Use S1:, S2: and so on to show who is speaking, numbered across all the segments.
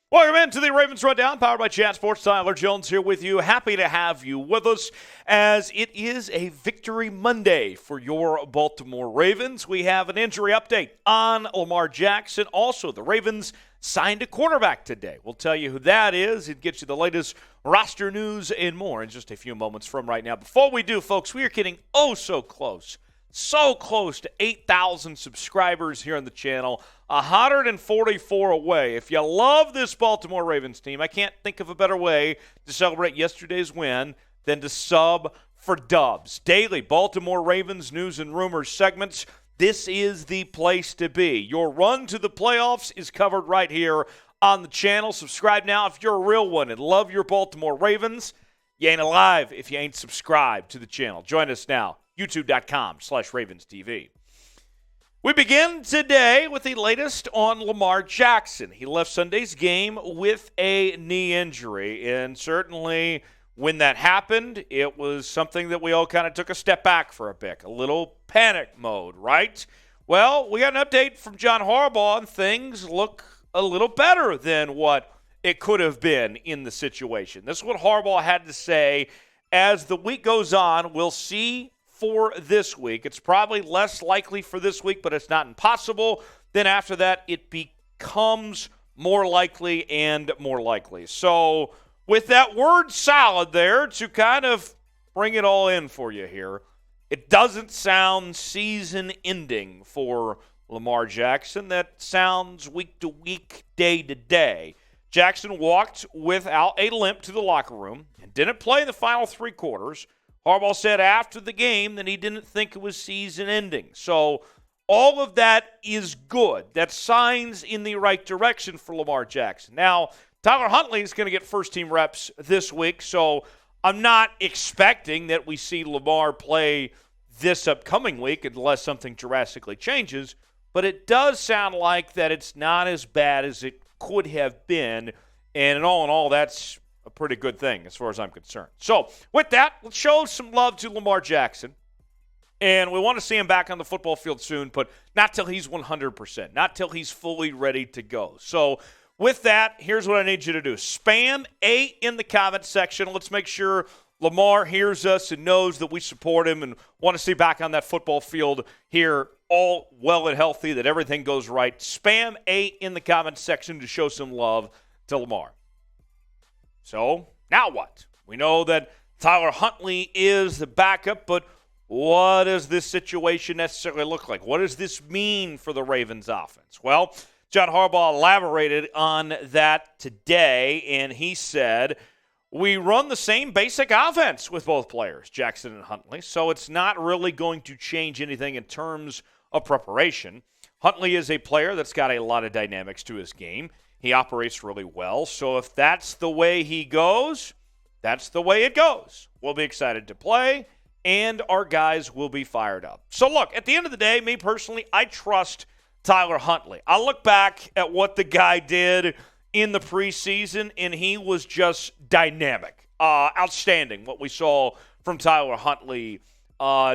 S1: Welcome into the Ravens Rundown, powered by Chat Sports. Tyler Jones here with you. Happy to have you with us as it is a Victory Monday for your Baltimore Ravens. We have an injury update on Lamar Jackson. Also, the Ravens signed a quarterback today. We'll tell you who that is. It gets you the latest roster news and more in just a few moments from right now. Before we do, folks, we are getting so close to 8,000 subscribers here on the channel. 144 away. If you love this Baltimore Ravens team, I can't think of a better way to celebrate yesterday's win than to sub for Dubs. Daily Baltimore Ravens news and rumors segments. This is the place to be. Your run to the playoffs is covered right here on the channel. Subscribe now if you're a real one and love your Baltimore Ravens. You ain't alive if you ain't subscribed to the channel. Join us now, youtube.com/RavensTV. We begin today with the latest on Lamar Jackson. He left Sunday's game with a knee injury, and certainly when that happened, it was something that we all kind of took a step back for a bit, a little panic mode, right? Well, we got an update from John Harbaugh, and things look a little better than what it could have been in the situation. This is what Harbaugh had to say. As the week goes on, we'll see for this week. It's probably less likely for this week, but it's not impossible. Then after that, it becomes more likely and more likely. So with that word solid there to kind of bring it all in for you here, it doesn't sound season ending for Lamar Jackson. That sounds week to week, day to day. Jackson walked without a limp to the locker room and didn't play in the final three quarters. Harbaugh said after the game that he didn't think it was season-ending. So all of that is good. That's signs in the right direction for Lamar Jackson. Now, Tyler Huntley is going to get first-team reps this week, so I'm not expecting that we see Lamar play this upcoming week unless something drastically changes. But it does sound like that it's not as bad as it could have been. And in all, that's a pretty good thing as far as I'm concerned. So with that, let's show some love to Lamar Jackson. And we want to see him back on the football field soon, but not till he's 100%, not till he's fully ready to go. So with that, here's what I need you to do. Spam A in the comment section. Let's make sure Lamar hears us and knows that we support him and want to see back on that football field here all well and healthy, that everything goes right. Spam A in the comment section to show some love to Lamar. So, now what? We know that Tyler Huntley is the backup, but what does this situation necessarily look like? What does this mean for the Ravens offense? Well, John Harbaugh elaborated on that today, and he said, we run the same basic offense with both players, Jackson and Huntley, so it's not really going to change anything in terms of preparation. Huntley is a player that's got a lot of dynamics to his game. He operates really well. So if that's the way he goes, that's the way it goes. We'll be excited to play, and our guys will be fired up. So look, at the end of the day, me personally, I trust Tyler Huntley. I look back at what the guy did in the preseason, and he was just dynamic. Outstanding what we saw from Tyler Huntley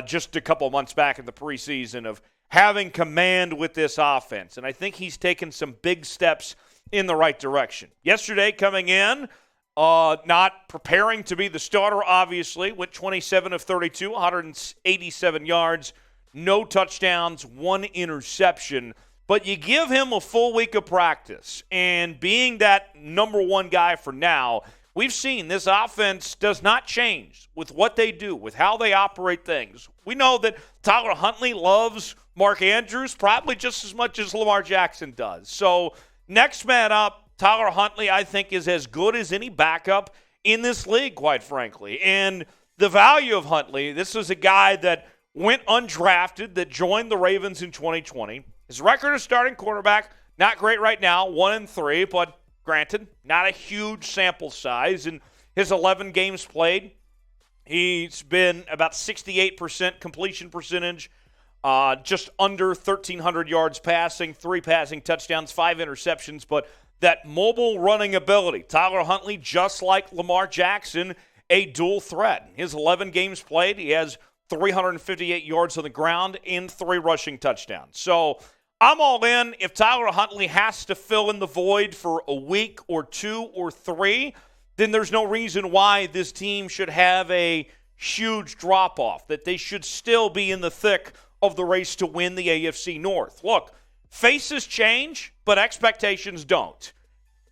S1: just a couple months back in the preseason of having command with this offense. And I think he's taken some big steps in the right direction. Yesterday, coming in, not preparing to be the starter, obviously, went 27 of 32, 187 yards, no touchdowns, one interception. But you give him a full week of practice, and being that number one guy for now, we've seen this offense does not change with what they do, with how they operate things. We know that Tyler Huntley loves Mark Andrews probably just as much as Lamar Jackson does. So next man up, Tyler Huntley, I think, is as good as any backup in this league, quite frankly. And the value of Huntley, this is a guy that went undrafted, that joined the Ravens in 2020. His record as starting quarterback, not great right now, 1-3, but granted, not a huge sample size. In his 11 games played, he's been about 68% completion percentage, just under 1,300 yards passing, 3 passing touchdowns, 5 interceptions, but that mobile running ability. Tyler Huntley, just like Lamar Jackson, a dual threat. His 11 games played, he has 358 yards on the ground and 3 rushing touchdowns. So I'm all in. If Tyler Huntley has to fill in the void for a week or 2 or 3, then there's no reason why this team should have a huge drop-off, that they should still be in the thick of the race to win the AFC North. Look, faces change, but expectations don't.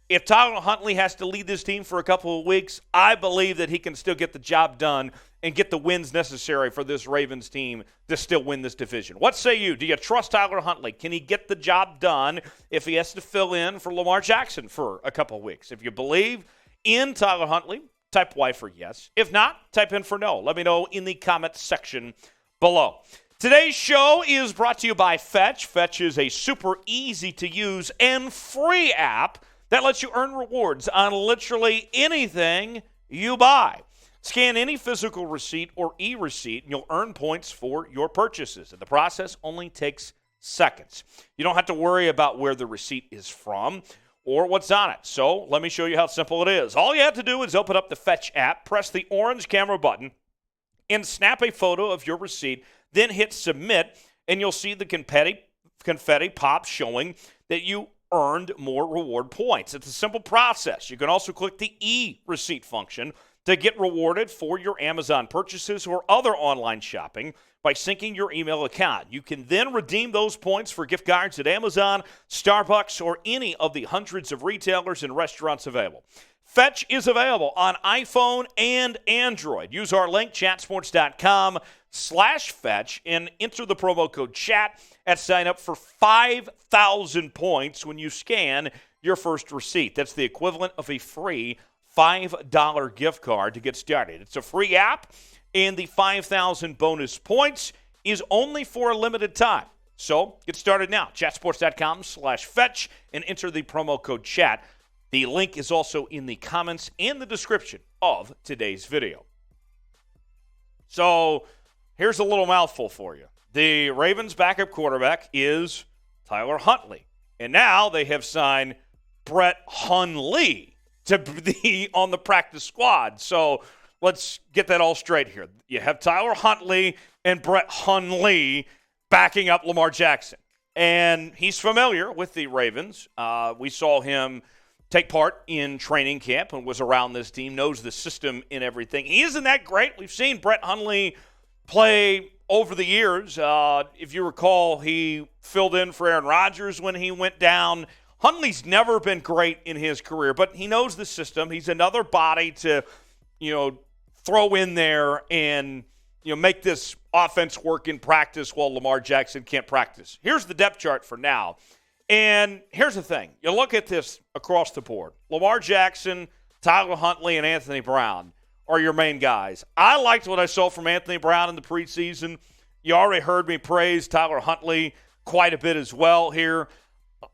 S1: If Tyler Huntley has to lead this team for a couple of weeks, I believe that he can still get the job done and get the wins necessary for this Ravens team to still win this division. What say you? Do you trust Tyler Huntley? Can he get the job done if he has to fill in for Lamar Jackson for a couple of weeks? If you believe in Tyler Huntley, type Y for yes. If not, type in for no. Let me know in the comments section below. Today's show is brought to you by Fetch. Fetch is a super easy to use and free app that lets you earn rewards on literally anything you buy. Scan any physical receipt or e-receipt, and you'll earn points for your purchases. And the process only takes seconds. You don't have to worry about where the receipt is from or what's on it. So let me show you how simple it is. All you have to do is open up the Fetch app, press the orange camera button, and snap a photo of your receipt, then hit submit, and you'll see the confetti pop showing that you earned more reward points. It's a simple process. You can also click the e-receipt function to get rewarded for your Amazon purchases or other online shopping by syncing your email account. You can then redeem those points for gift cards at Amazon, Starbucks, or any of the hundreds of retailers and restaurants available. Fetch is available on iPhone and Android. Use our link, chatsports.com/fetch, and enter the promo code CHAT at sign up for 5,000 points when you scan your first receipt. That's the equivalent of a free $5 gift card to get started. It's a free app, and the 5,000 bonus points is only for a limited time. So get started now. Chatsports.com/fetch and enter the promo code CHAT. The link is also in the comments and the description of today's video. So here's a little mouthful for you. The Ravens' backup quarterback is Tyler Huntley. And now they have signed Brett Hundley to be on the practice squad. So let's get that all straight here. You have Tyler Huntley and Brett Hundley backing up Lamar Jackson. And he's familiar with the Ravens. We saw him take part in training camp and was around this team, knows the system and everything. He isn't that great. We've seen Brett Hundley play over the years. If you recall, he filled in for Aaron Rodgers when he went down. Hundley's never been great in his career, but he knows the system. He's another body to, throw in there and, make this offense work in practice while Lamar Jackson can't practice. Here's the depth chart for now. And here's the thing. You look at this across the board. Lamar Jackson, Tyler Huntley, and Anthony Brown are your main guys. I liked what I saw from Anthony Brown in the preseason. You already heard me praise Tyler Huntley quite a bit as well here.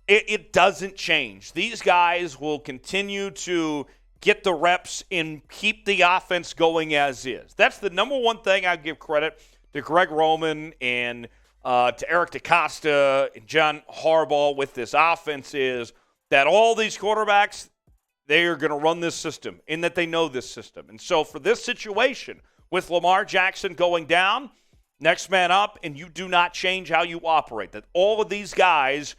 S1: It doesn't change. These guys will continue to get the reps and keep the offense going as is. That's the number one thing I give credit to Greg Roman and to Eric DeCosta and John Harbaugh with this offense is that all these quarterbacks, they are going to run this system and that they know this system. And so for this situation with Lamar Jackson going down, next man up, and you do not change how you operate, that all of these guys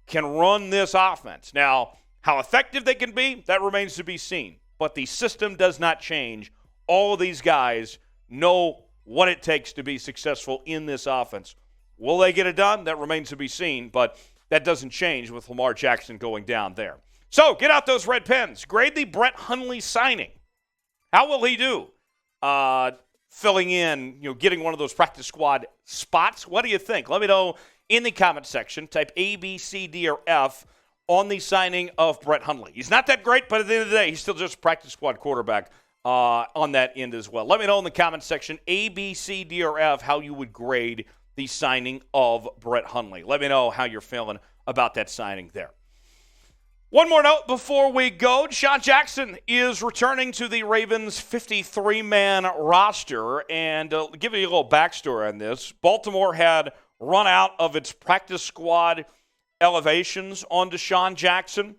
S1: can run this offense. Now, how effective they can be, that remains to be seen. But the system does not change. All of these guys know what it takes to be successful in this offense. Will they get it done? That remains to be seen, but that doesn't change with Lamar Jackson going down there. So, get out those red pens. Grade the Brett Hundley signing. How will he do? Filling in, getting one of those practice squad spots. What do you think? Let me know in the comment section. Type A, B, C, D, or F on the signing of Brett Hundley. He's not that great, but at the end of the day, he's still just a practice squad quarterback on that end as well. Let me know in the comment section, A, B, C, D, or F, how you would grade the signing of Brett Hundley. Let me know how you're feeling about that signing there. One more note before we go. DeSean Jackson is returning to the Ravens' 53-man roster. And to give you a little backstory on this, Baltimore had run out of its practice squad elevations on DeSean Jackson.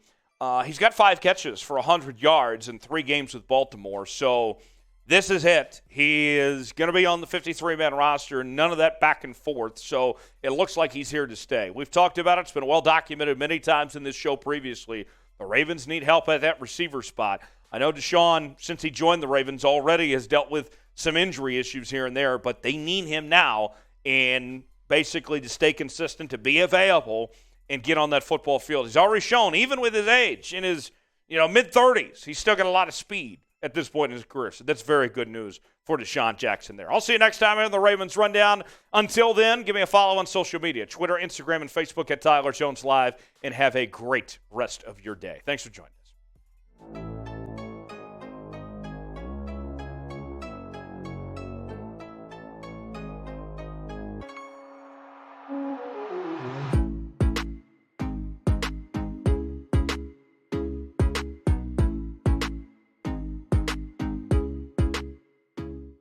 S1: He's got 5 catches for 100 yards in 3 games with Baltimore. So This is it. He is going to be on the 53-man roster, none of that back and forth. So it looks like he's here to stay. We've talked about it. It's been well documented many times in this show previously. The Ravens need help at that receiver spot. I know DeSean, since he joined the Ravens, already has dealt with some injury issues here and there, but they need him now and basically to stay consistent, to be available, and get on that football field. He's already shown, even with his age, in his mid-30s, he's still got a lot of speed at this point in his career. So that's very good news for DeSean Jackson there. I'll see you next time on the Ravens Rundown. Until then, give me a follow on social media, Twitter, Instagram, and Facebook at Tyler Jones Live, and have a great rest of your day. Thanks for joining us.